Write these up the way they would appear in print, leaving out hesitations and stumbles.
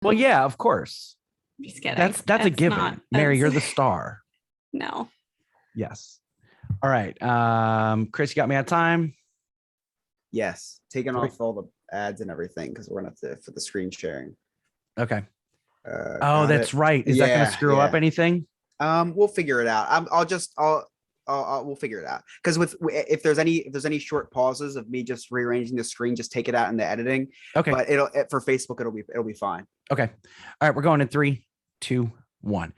Well, yeah, of course. Just kidding. That's a given. Mary, you're the star. No. Yes. All right. Chris, you got me on time? Yes. Taking off all the ads and everything because we're going to have to for the screen sharing. Okay. That's right. Is that going to screw up anything? We'll figure it out. We'll figure it out because if there's any short pauses of me just rearranging the screen, just take it out in the editing. Okay. But for Facebook it'll be fine. Okay. All right. We're going in 3, 2, 1.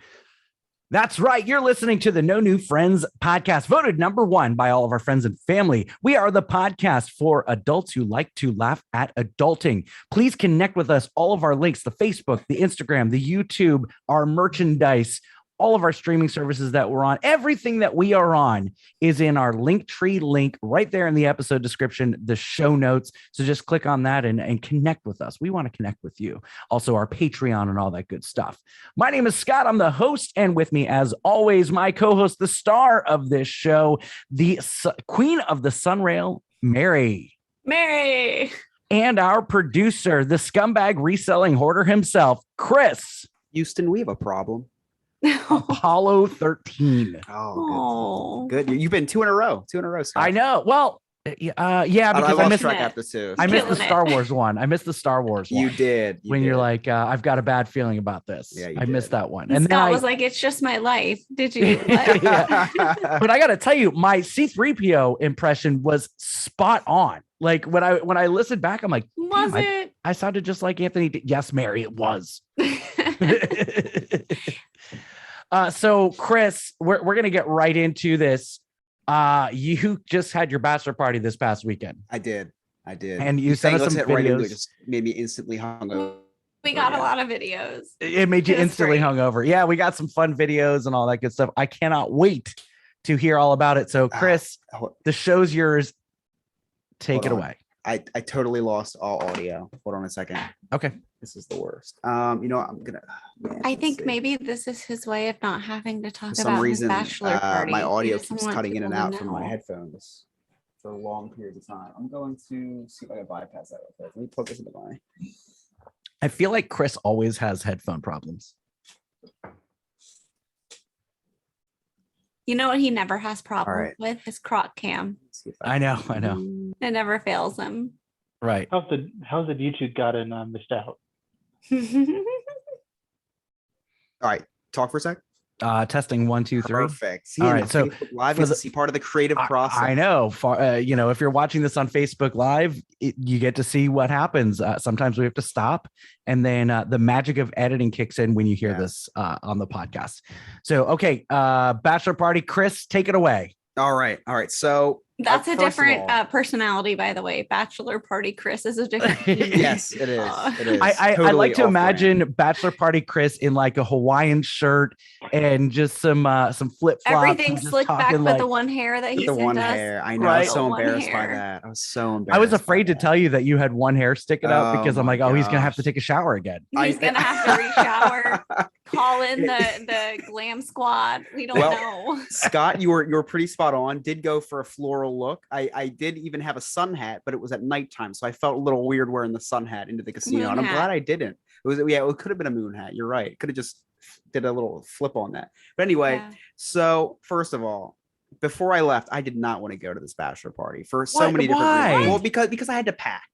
That's right. You're listening to the No New Friends podcast, voted #1 by all of our friends and family. We are the podcast for adults who like to laugh at adulting. Please connect with us. All of our links, the Facebook, the Instagram, the YouTube, our merchandise, all of our streaming services that we're on, everything that we are on is in our Linktree link right there in the episode description, the show notes. So just click on that and connect with us. We want to connect with you. Also our Patreon and all that good stuff. My name is Scott. I'm the host. And with me, as always, my co-host, the star of this show, the queen of the Sunrail, Mary. And our producer, the scumbag reselling hoarder himself, Chris. Houston, we have a problem. Apollo 13. Oh, good. You've been 2 in a row. 2 in a row, Scott. I know. Well, yeah, because I missed track after 2. I missed the Star Wars one. You did. You're like, I've got a bad feeling about this. Yeah, I missed that one. And Scott was like, it's just my life. Did you? But I got to tell you, my C-3PO impression was spot on. Like when I listened back, I'm like, was it? I sounded just like Anthony. Yes, Mary, it was. So Chris, we're going to get right into this. You just had your bachelor party this past weekend. I did. And you sent us some videos. Right, it just made me instantly hungover. We got a lot of videos. It made you instantly hungover. Yeah, we got some fun videos and all that good stuff. I cannot wait to hear all about it. So Chris, the show's yours. Take it away. I totally lost all audio. Hold on a second. Okay. This is the worst. I'm gonna. I think maybe this is his way of not having to talk about his bachelor party. My audio keeps cutting in and out from my headphones for long periods of time. I'm going to see if I can bypass that. Let me plug this into my. I feel like Chris always has headphone problems. You know what he never has problems with? His croc cam. I know. It never fails him. Right. How's the YouTube gotten missed out? All right, talk for a sec. Testing 1, 2, 3. Perfect. See, all right, so live is to see part of the creative process. I know. If you're watching this on Facebook Live, you get to see what happens. Sometimes we have to stop, and then the magic of editing kicks in when you hear this on the podcast. So, okay, bachelor party, Chris, take it away. All right. So that's a different personality, by the way. Bachelor party Chris is a different. Yes, it is. It is. I like to imagine bachelor party Chris in like a Hawaiian shirt and just some flip flops. Everything slicked back with the one hair that he sent us. The one hair. I know. I was so embarrassed by that. I was so embarrassed. I was afraid to tell you that you had one hair sticking out because I'm like, he's gonna have to take a shower again. He's gonna have to re-shower. Call in the glam squad. We don't know. Scott, you were pretty spot on. Did go for a floral look. I did even have a sun hat, but it was at nighttime, so I felt a little weird wearing the sun hat into the casino. Moon and I'm hat. glad I didn't. It could have been a moon hat. You're right. Could have just did a little flip on that. But anyway, so first of all, before I left, I did not want to go to this bachelor party for so many different reasons. Well, because I had to pack.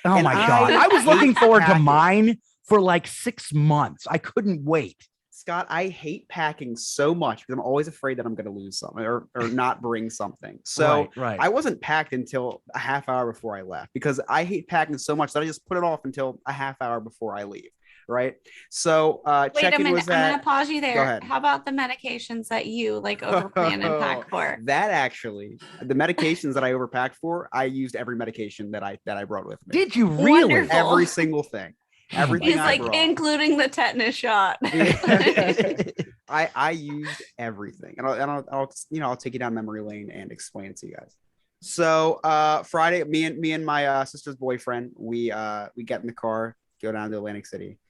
Oh my God. I was looking forward to mine for like 6 months. I couldn't wait. Scott, I hate packing so much because I'm always afraid that I'm going to lose something or not bring something. So right. I wasn't packed until a half hour before I left because I hate packing so much that I just put it off until a half hour before I leave. Right. So wait a minute. was I'm going to pause you Go there. ahead. How about the medications that you like overplan and pack for? That actually, the medications that I overpacked for, I used every medication that I brought with me. Did you really? Wonderful. Every single thing. Everything. He's like, including the tetanus shot. I used everything, and I'll take you down memory lane and explain it to you guys. So Friday, me and my sister's boyfriend, we get in the car, go down to Atlantic City.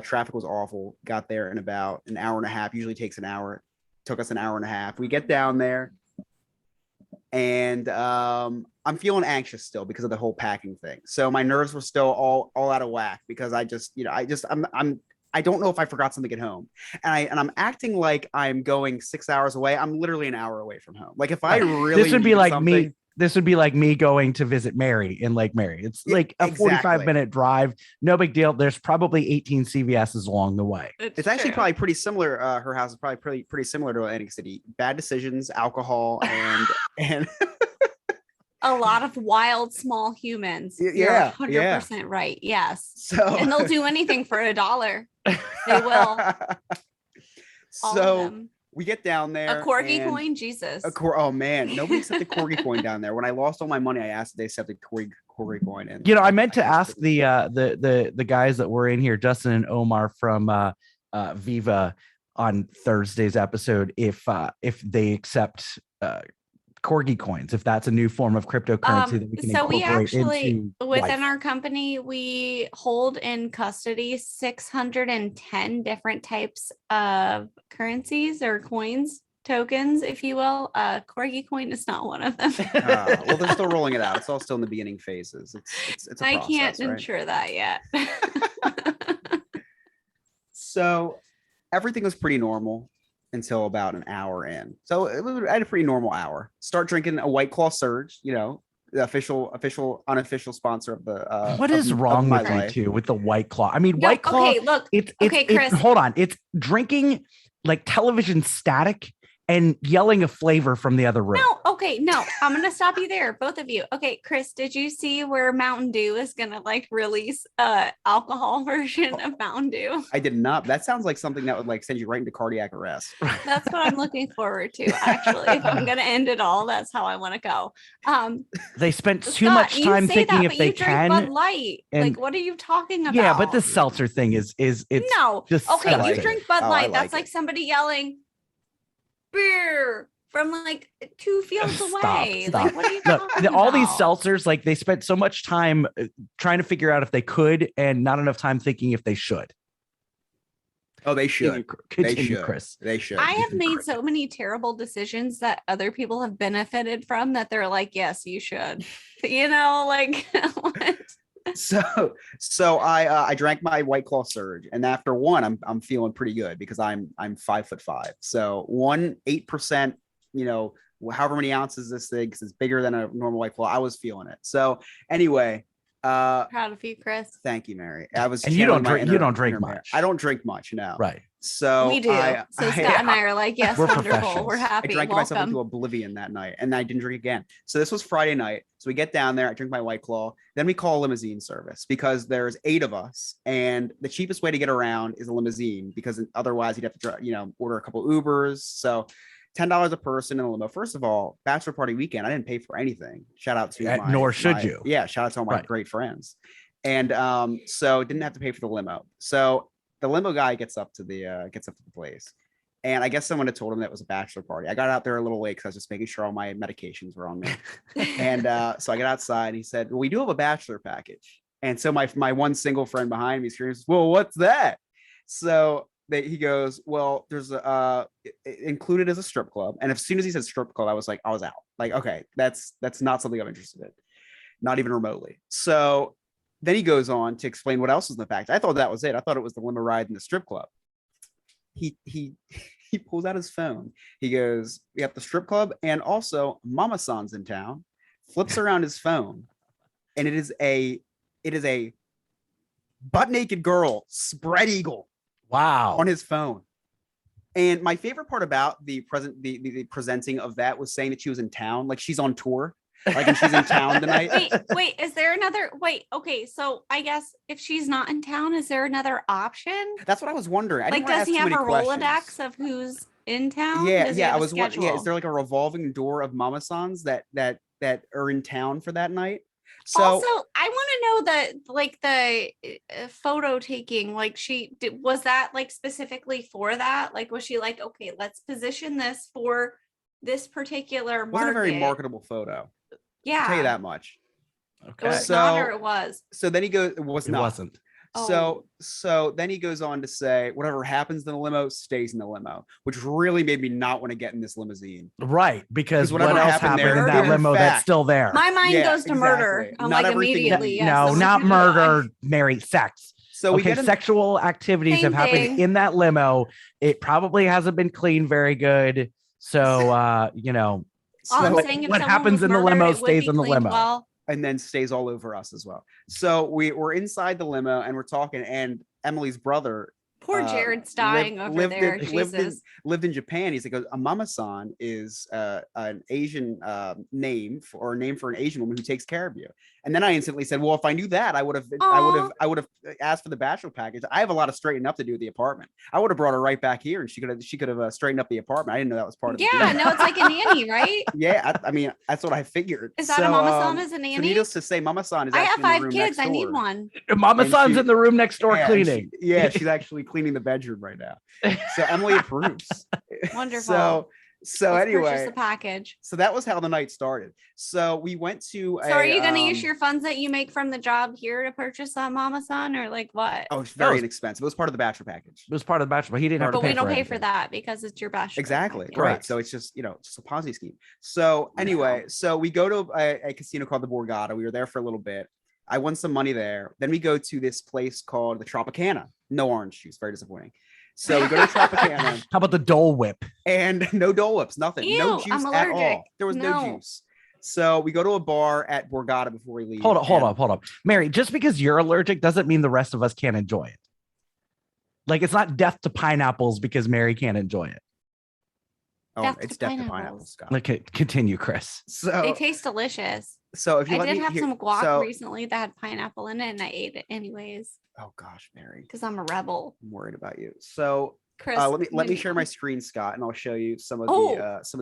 Traffic was awful. Got there in about an hour and a half. Usually takes an hour. Took us an hour and a half. We get down there. and I'm feeling anxious still because of the whole packing thing. So my nerves were still all out of whack because I just, I don't know if I forgot something at home, and I'm acting like I'm going 6 hours away. I'm literally an hour away from home. Like if I really this would be needed like something, me. This would be like me going to visit Mary in Lake Mary. It's like a 45-minute drive. No big deal. There's probably 18 CVS's along the way. It's actually probably pretty similar. Her house is probably pretty similar to Atlantic City. Bad decisions, alcohol, and a lot of wild small humans. Yeah, You're 100% right. Yes. So and they'll do anything for $1. They will. All of them. We get down there. A corgi coin, Jesus. Oh man, nobody accepted corgi coin down there. When I lost all my money, I asked if they accepted corgi coin. And I meant to ask the guys that were in here, Justin and Omar from Viva, on Thursday's episode, if they accept corgi coins, if that's a new form of cryptocurrency that we can incorporate we actually into within life. our company, we hold in custody 610 different types of currencies or coins, tokens, if you will. Corgi coin is not one of them. Well, they're still rolling it out. It's all still in the beginning phases. It's a process, I can't right? ensure that yet. So everything was pretty normal until about an hour in. So I had a pretty normal hour. Start drinking a White Claw Surge, the unofficial sponsor of the what is wrong with you two with the White Claw? I mean, White Claw. Okay, look. It's Chris. Hold on. It's drinking like television static and yelling a flavor from the other room. No, I'm gonna stop you there, both of you. Okay, Chris, did you see where Mountain Dew is gonna release alcohol version of Mountain Dew? I did not. That sounds like something that would send you right into cardiac arrest. That's what I'm looking forward to. Actually, if I'm gonna end it all, that's how I want to go. They spent too much time thinking if they can. Bud Light. What are you talking about? Yeah, but the seltzer thing is no. disgusting. Okay, you drink Bud Light. That's like it. somebody yelling beer from 2 fields away. Stop. What are you talking about? All these seltzers, they spent so much time trying to figure out if they could and not enough time thinking if they should. Oh, they should. Continue, they should. Chris. They should. I have made so many terrible decisions that other people have benefited from that they're like, yes, you should. What? So I drank my White Claw Surge, and after one, I'm feeling pretty good because I'm 5'5". So 8%, however many ounces this thing, because it's bigger than a normal White Claw. I was feeling it. So anyway, proud of you, Chris. Thank you, Mary. I was. And you don't drink much. I don't drink much. No. Right. So we do. Scott and I are like, yes, we're wonderful. We're happy. I drank myself into oblivion that night, and I didn't drink again. So this was Friday night. So we get down there. I drink my White Claw. Then we call a limousine service because there's 8 of us, and the cheapest way to get around is a limousine because otherwise you'd have to, order a couple Ubers. So $10 a person in a limo. First of all, bachelor party weekend, I didn't pay for anything. Shout out to nor should you. Yeah, shout out to all my great friends. And so didn't have to pay for the limo. So the limo guy gets up to the place, and I guess someone had told him that it was a bachelor party. I got out there a little late because I was just making sure all my medications were on me. And so I got outside, and he said, "Well, we do have a bachelor package." And so my one single friend behind me screams, "Well, what's that?" So he goes, "Well, there's included as a strip club." And as soon as he said strip club, I was out. Okay, that's not something I'm interested in, not even remotely. So then he goes on to explain what else was in the package. I thought that was it. I thought it was the limo ride in the strip club. He pulls out his phone. He goes, "We have the strip club and also Mama San's in town." Flips around his phone, and it is a butt naked girl, spread eagle. Wow. On his phone. And my favorite part about the presenting of that was saying that she was in town, like she's on tour. And she's in town tonight. Wait, is there another? Okay, so I guess if she's not in town, is there another option? That's what I was wondering. Does he have a Rolodex of who's in town? Yeah. I was wondering. Yeah, is there a revolving door of Mama Sans that are in town for that night? So also, I want to know the photo taking. Was that specifically for that? Was she okay, let's position this for this particular market? Wasn't a very marketable photo. Yeah, I'll tell you that much. Okay. It was not, or it was. So then he goes, it was not. It wasn't. So then he goes on to say, whatever happens in the limo stays in the limo, which really made me not want to get in this limousine. Right, because what whatever else happened happened there, in that in limo that's fact, still there? My mind Yeah, goes to murder. exactly. I'm Not like everything immediately. Yes, No, someone not could die. murder, Mary, sex. So we Okay, get in, sexual activities Same have happened thing. in that limo. It probably hasn't been cleaned very good. So, you know, All I'm so- saying, if what someone happens was in the murdered, limo it would stays be in the cleaned limo. well. and then stays all over us as well. So we're inside the limo and we're talking, and Emily's brother Poor Jared's dying over there. lived in Jesus. Japan. He's like, a mama-san is an Asian name for an Asian woman who takes care of you. And then I instantly said, well, if I knew that, I would have asked for the bachelor package. I have a lot of straightening up to do with the apartment. I would have brought her right back here, and she could have straightened up the apartment. I didn't know that was part of the Yeah, deal. no, it's like a nanny, right? Yeah, I mean, that's what I figured. Is that a mama-san as a So nanny? needless to say, Mama-san is I have actually in the 5 room kids. next I need door. one. Mama And San's she- in the room next door Yeah, and cleaning. she's actually cleaning the bedroom right now. So Emily approves. Wonderful. So Let's purchase anyway, the package. so that was how the night started. So we went to. So are you going to use your funds that you make from the job here to purchase a mama-san, or like what? Oh, it's very No. inexpensive. It was part of the bachelor package. It was part of the bachelor, but he didn't have to But pay we don't for pay for anything. that because it's your bachelor. Exactly. package. Right. Correct. So it's just just a Ponzi scheme. So anyway, so we go to a casino called the Borgata. We were there for a little bit. I won some money there. Then we go to this place called the Tropicana. No orange juice. Very disappointing. So we go to Tropicana. How about the Dole Whip? And no Dole Whips, nothing. No Ew, juice I'm at all. allergic. There was no No. juice. So we go to a bar at Borgata before we leave. Hold and- up. Mary, just because you're allergic doesn't mean the rest of us can't enjoy it. Like, it's not death to pineapples because Mary can't enjoy it. Oh, Death it's to death to pineapples. pineapple, Scott. Like, continue, Chris. They So, taste delicious. so if you I let did me have hear- some guac so- recently that had pineapple in it, and I ate it anyways Oh gosh, Mary, because I'm a rebel. I'm worried about you. So Chris, let me when- share my screen, Scott, and I'll show you some of Oh, the.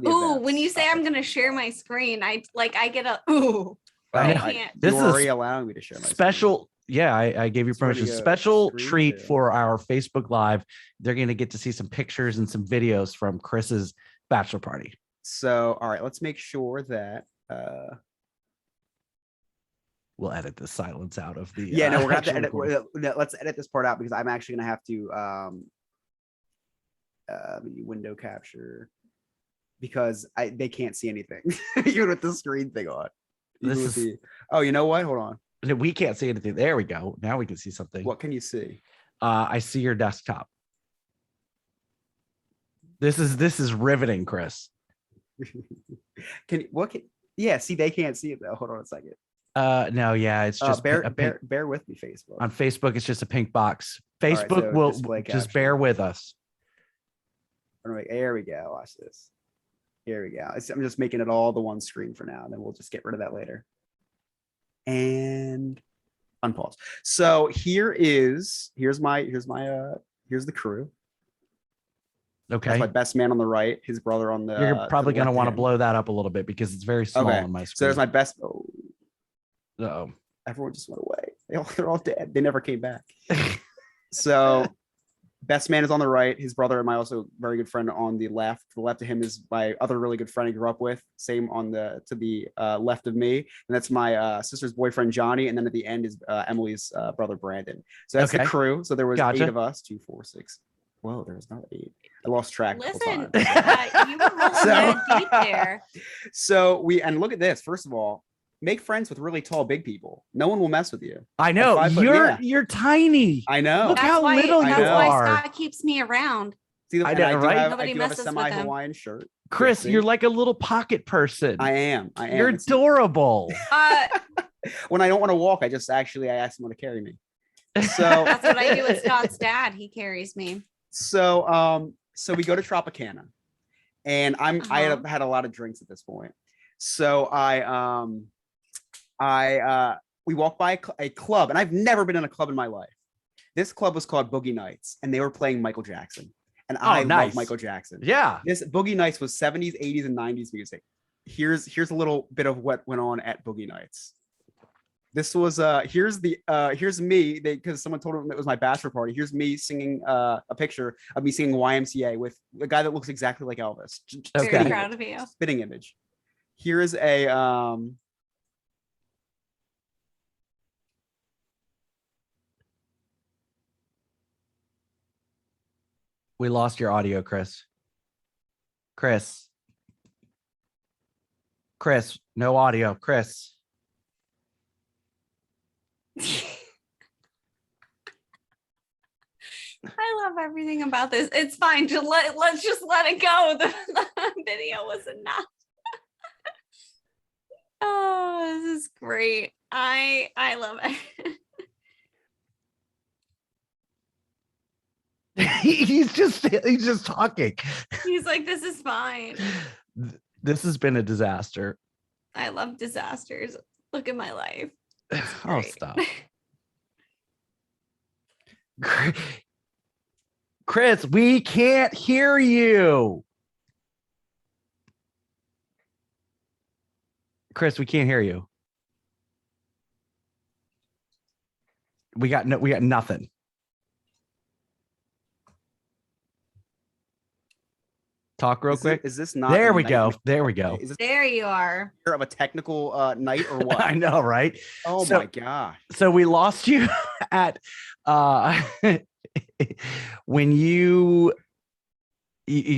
Ooh, events. when you say I'm gonna share my screen, I get a ooh. I I know. can't. This You're is already allowing me to share my screen. special. Yeah, I gave you So where do permission. you go? Special Screen treat share. for our Facebook Live. They're going to get to see some pictures and some videos from Chris's bachelor party. So all right, let's make sure that. We'll edit the silence out of the. Yeah, no, we're gonna have to actual edit. recording. Let's edit this part out because I'm actually gonna have to window capture because they can't see anything even with the screen thing on. Even This with is- the- oh, you know what? Hold on. No, we can't see anything. There we go. Now we can see something. What can you see? I see your desktop. This is riveting, Chris. Yeah, see, they can't see it though. Hold on a second. No, yeah, it's just bear a pink- with me, Facebook. on Facebook. It's just a pink box. right, Facebook so will display just bear caption. with us. There we go. Watch this. Here we go. I'm just making it all the one screen for now, and then we'll just get rid of that later. And unpause. So here's the crew. Okay. That's my best man on the right, his brother on the. You're probably going to want to left-hand. blow that up a little bit because it's very small Okay, on my So screen. there's my best. Oh, Uh-oh. everyone just went away. They're all dead. They never came back. So best man is on the right. His brother and my also very good friend on the left. To the left of him is my other really good friend I grew up with. Same on the left of me, and that's my sister's boyfriend Johnny. And then at the end is Emily's brother Brandon. So that's the Okay. crew. So there was Gotcha. 8 of us. 2, 4, 6. Whoa, there was not 8. I lost track. a couple Listen, times. you were rolling So- that deep there. So and look at this. First of all, make friends with really tall, big people. No one will mess with you. I know 5 foot, you're yeah. you're tiny. I know. Look how why, little you that's why are. Scott keeps me around. See, I and know, do right? have- Nobody I do have a messes with him. semi-Hawaiian shirt. Chris, see? you're like a little pocket person. I am. You're It's- adorable. when I don't want to walk, I ask someone to carry me. So That's what I do with Scott's dad. He carries me. so we go to Tropicana, and I Uh-huh. had a lot of drinks at this point. So we walked by a club, and I've never been in a club in my life. This club was called Boogie Nights, and they were playing Michael Jackson, and I nice. love Michael Jackson. Yeah. This Boogie Nights was 70s, 80s, and 90s music. Here's a little bit of what went on at Boogie Nights. This was here's me, because someone told him it was my bachelor party. Here's me singing a picture of me singing YMCA with a guy that looks exactly like Elvis. Okay. Very proud of you. Spitting image. Here's a We lost your audio, Chris. Chris, no audio. Chris. I love everything about this. It's fine. Let's just let it go. The video was enough. Oh, this is great. I love it. he's just talking. He's like, this is fine. This has been a disaster. I love disasters. Look at my life. Oh, Great. stop. Chris, we can't hear you. Chris, we can't hear you. We got nothing. Talk real quick. Is this not? There we go. There we go. Is this There you are. of a technical night or what? I know, right? Oh So- my gosh. So we lost you at when you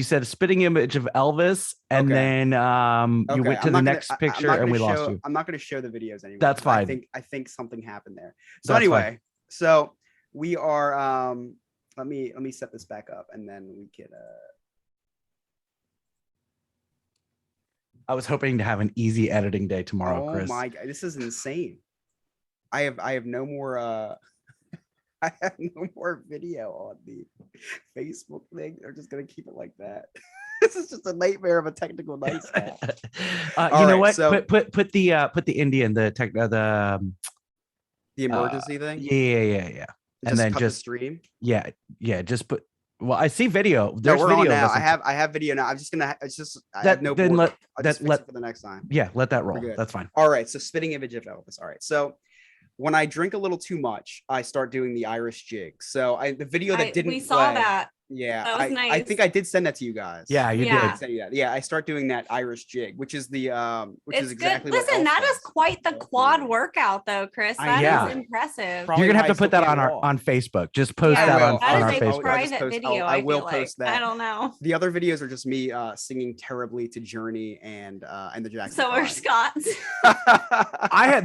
said a spitting image of Elvis, and Okay. then you Okay, went to I'm the not next gonna- picture I'm not and we gonna lost show- you. I'm not going to show the videos anymore. That's but fine. I think something happened there. So That's anyway, fine. so we are let me set this back up and then we can I was hoping to have an easy editing day tomorrow, oh Chris. my god, this is insane. I have no more I have no more video on the Facebook thing. They're just gonna keep it like that. This is just a nightmare of a technical nightmare. You All know right, what? so- Put the Indian, the The emergency thing. yeah. And then cut the just stream. yeah, just put. Well, I see video. No, There's we're video. on now. of us. I have video now. I'm just gonna. It's just I That- have no. then board. let- I'll that- just fix let- it for the next time. Yeah, let that roll. good. That's fine. All right. So spitting image of Elvis. All right. So when I drink a little too much, I start doing the Irish jig. So the video that didn't We saw play- that. Yeah, That was I nice. think I did send that to you guys. Yeah, you Yeah. I sent you that. Yeah, I start doing that Irish jig, which is the which It's is exactly good. what Listen, Elf that does. is quite the Elf quad does. workout, though, Chris. I- That is yeah. impressive. Probably You're gonna why have to I put that still on can't our walk. on Facebook. Just post Yeah, that on that is our a Facebook. I'll just private post- video. I I will feel like. post that. I don't know. The other videos are just me singing terribly to Journey and the Jackson. So are 5. Scott's.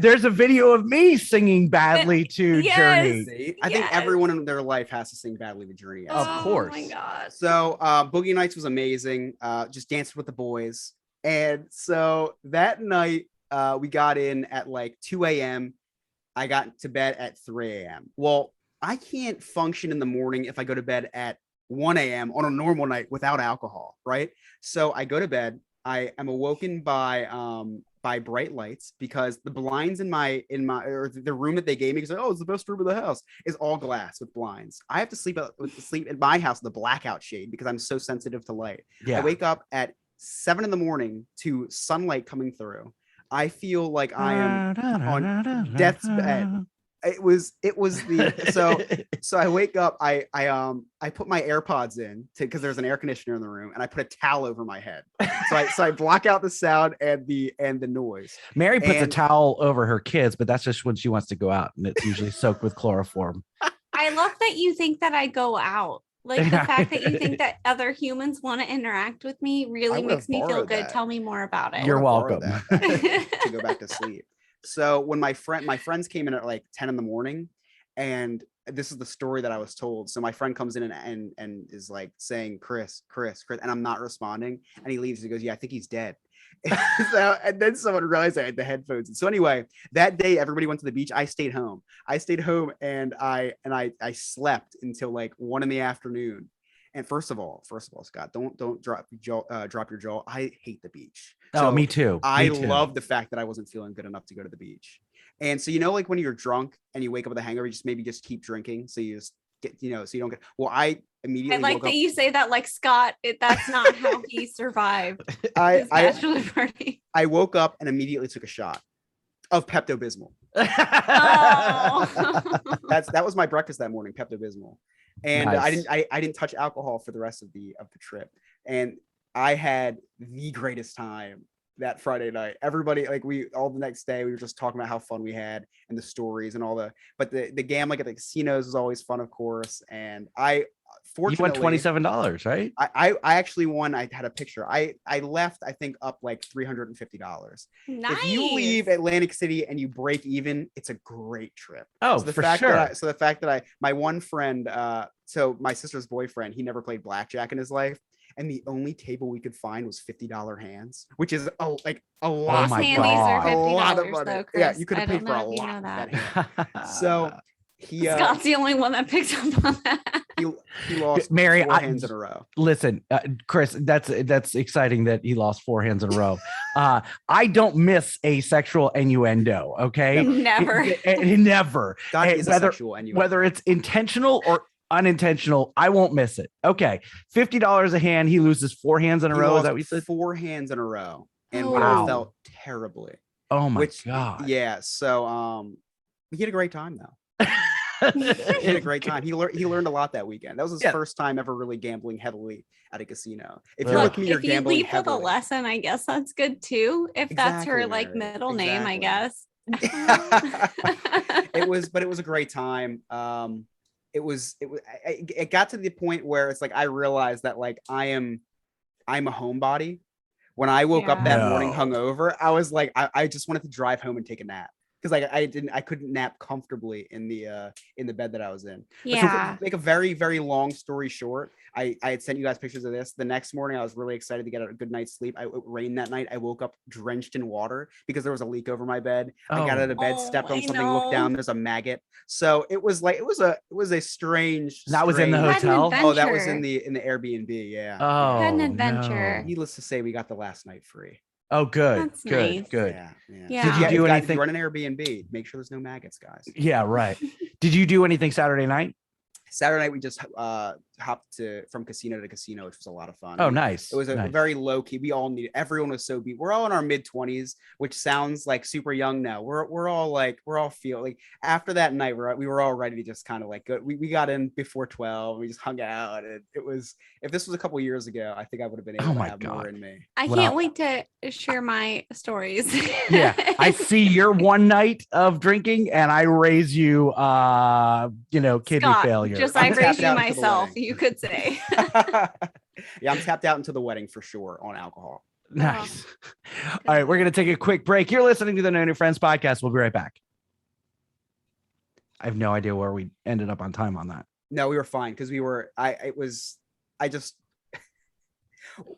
There's a video of me singing badly to Yes. Journey. See? I think Yes. everyone in their life has to sing badly to Journey. Of Oh course. my god. So Boogie Nights was amazing. Just danced with the boys. And so that night we got in at like 2 a.m. I got to bed at 3 a.m. Well, I can't function in the morning if I go to bed at 1 a.m. on a normal night without alcohol, right? So I go to bed. I am awoken by bright lights because the blinds in my or the room that they gave me, because it's the best room in the house, is all glass with blinds. I have to sleep in my house with the blackout shade because I'm so sensitive to light. Yeah. I wake up at 7 a.m. to sunlight coming through. I feel like I am on death's bed. It was the so I wake up, I put my AirPods in because there's an air conditioner in the room, and I put a towel over my head. So I block out the sound and the noise. Mary puts a And- towel over her kids, but that's just when she wants to go out, and it's usually soaked with chloroform. I love that you think that I go out. Like the fact that you think that other humans want to interact with me really would've makes me feel borrowed good. that. Tell me more about it. You're I wanna borrow welcome. that back to go back to sleep. So when my friends came in at like 10 in the morning, and this is the story that I was told. So my friend comes in and is like saying, Chris, and I'm not responding. And he leaves. He goes, yeah, I think he's dead. And then someone realized I had the headphones. And so anyway, that day everybody went to the beach. I stayed home. And I slept until like 1 p.m. And first of all, Scott, don't drop your jaw. I hate the beach. Oh, me too. I Me too. love the fact that I wasn't feeling good enough to go to the beach. And so, like when you're drunk and you wake up with a hangover, you just keep drinking. So you just get, so you don't get, well, I immediately I like woke that up. you say that like Scott, that's not how he survived his I bachelor party. woke up and immediately took a shot of Pepto-Bismol. Oh. That was my breakfast that morning, Pepto-Bismol. And Nice. I didn't touch alcohol for the rest of the trip. And I had the greatest time that Friday night. Everybody, like all the next day, we were just talking about how fun we had and the stories and but the gambling at the casinos was always fun, of course. And You won Fortunately, $27, right? I actually won. I had a picture. I left, I think, up like $350. Nice. If you leave Atlantic City and you break even, it's a great trip. Oh, So the for fact sure. that the fact that my one friend, so my sister's boyfriend, he never played blackjack in his life, and the only table we could find was $50 hands, which is a lot. Most my handies are God. A lot of $50 money. though, Chris. Yeah, you could I have paid don't for know a if you lot know with that. that hand. So he Scott's the only one that picked up on that. he lost Mary, four hands in a row. Listen, Chris, that's exciting that he lost 4 hands in a row. I don't miss a sexual innuendo. Okay, Never. Never. God is a whether sexual innuendo. whether it's intentional or unintentional, I won't miss it. Okay, $50 a hand. He loses 4 hands in a He row. Is lost that what you said? 4 hands in a row, and we Wow. all felt terribly. Oh my Which, God. yeah. So he had a great time though. He had a great time. He learned a lot that weekend. That was his first time ever really gambling heavily at a casino. If you're Look, with me, you're If you gambling leave with a heavily. lesson, I guess that's good too. If that's her Exactly, like Mary. middle name, I Exactly. guess. It was a great time. It got to the point where it's like I realized that like I'm a homebody. When I woke up that morning No. hungover, I was like, I just wanted to drive home and take a nap because like I couldn't nap comfortably in the bed that I was in. But so Yeah. to make a very, very long story short, I had sent you guys pictures of this. The next morning, I was really excited to get a good night's sleep. It rained that night. I woke up drenched in water because there was a leak over my bed. I got out of bed, stepped on I something, looked down. There's a maggot. So it was like it was a strange. That was in the strange- Had an hotel. Oh, that was adventure. in the Airbnb. Yeah. Oh, Had an adventure. no. Needless to say, we got the last night free. Oh, good. That's good. nice. Good. Yeah. Yeah. Did you If do guys- if anything? you run an Airbnb, make sure there's no maggots, guys. Yeah, right. Did you do anything Saturday night? Saturday night we just hopped from casino to casino, which was a lot of fun. Oh, nice. It was a nice. very low key. We all needed. Everyone was so beat. We're all in our mid-20s, which sounds like super young now. We're all feel like after that night we were all ready to just kind of like go. We got in before 12. We just hung out, and it was. If this was a couple years ago, I think I would have been able to have more in me. I Well- can't wait to share my stories. Yeah, I see your one night of drinking, and I raise you, kidney Scott, failure. just I'm I tapped raised you out into the myself, wedding. you could say. Yeah, I'm tapped out into the wedding for sure on alcohol. Nice. All right, we're gonna take a quick break. You're listening to the No New Friends podcast. We'll be right back. I have no idea where we ended up on time on that. No, we were fine because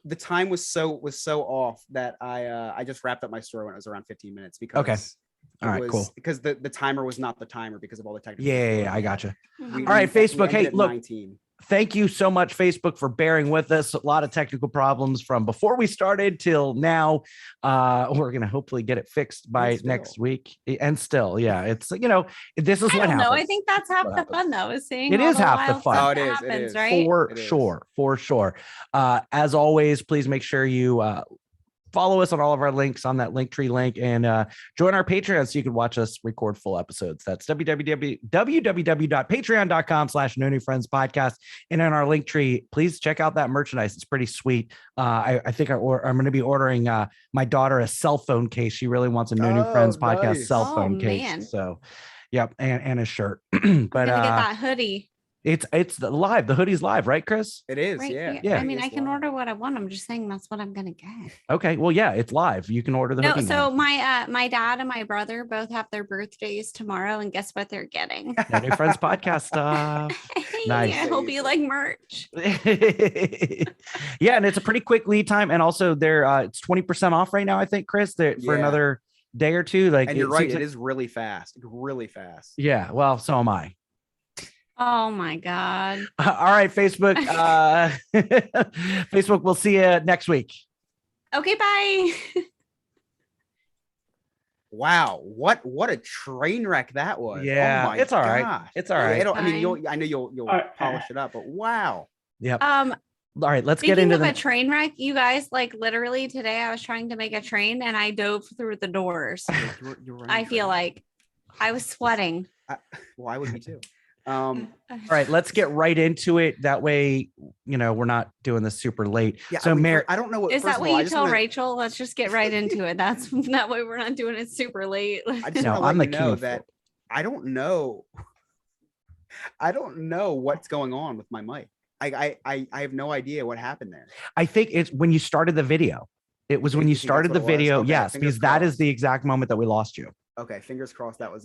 the time was so off that I just wrapped up my story when it was around 15 minutes because Okay. All right, cool. Because the timer was not the timer because of all the technical. Yeah, I gotcha. We- All right, we Facebook. ended Hey, at look. 19. Thank you so much, Facebook, for bearing with us. A lot of technical problems from before we started till now. We're going to hopefully get it fixed by And still. next week. And still, yeah, it's, this is I what don't happens. know. I think that's half What the happens. fun, though, is seeing It all is the half the wild fun. stuff Oh, it that is, it happens, is. right? For sure. As always, please make sure you follow us on all of our links on that Linktree link and join our Patreon so you can watch us record full episodes. That's www.patreon.com/No New Friends podcast. And in our Linktree, please check out that merchandise. It's pretty sweet. I think I'm going to be ordering my daughter a cell phone case. She really wants a No New Friends Oh, podcast nice. cell phone Oh, case. man. So, yep, and a shirt. I'm But gonna get that hoodie. it's live. The hoodie's live, right, Chris? It is, Right yeah. here. Yeah. I mean, It is I can live. order what I want. I'm just saying that's what I'm gonna get. Okay. Well, yeah, it's live. You can order the No, hoodie. so now. my dad and my brother both have their birthdays tomorrow, and guess what they're getting? No New Friends podcast stuff. Nice. Yeah, it'll be like merch. Yeah, and it's a pretty quick lead time, and also they're it's 20% off right now. I think, Chris, for Yeah. another day or two. Like, And you're right, seems it like- is really fast. Really fast. Yeah. Well, so am I. Oh my god. All right, Facebook. Facebook. We'll see you next week. Okay, bye. Wow, what a train wreck that was. Yeah, oh my it's all right. gosh. It's all Yeah, right. I mean, Fine. I know you'll polish it up, but wow. Yep. All right. Let's get Speaking into of the a train wreck, you guys, like literally today I was trying to make a train and I dove through the doors. You're right, I feel like I was sweating. well, I would be too. All right, let's get right into it. That way, we're not doing this super late. Yeah, So, I mean, Mary, I don't know what Is first that of what all, I you just tell wanna- Rachel? Let's just get right into it. That's that way we're not doing it super late. I just No, want to I'm let the you know king that I don't know what's going on with my mic. I have no idea what happened there. I think it's when you started the video. It was when you You think that's started what the it was? video. Okay, Yes, fingers because that is crossed. the exact moment that we lost you. Okay, fingers crossed that was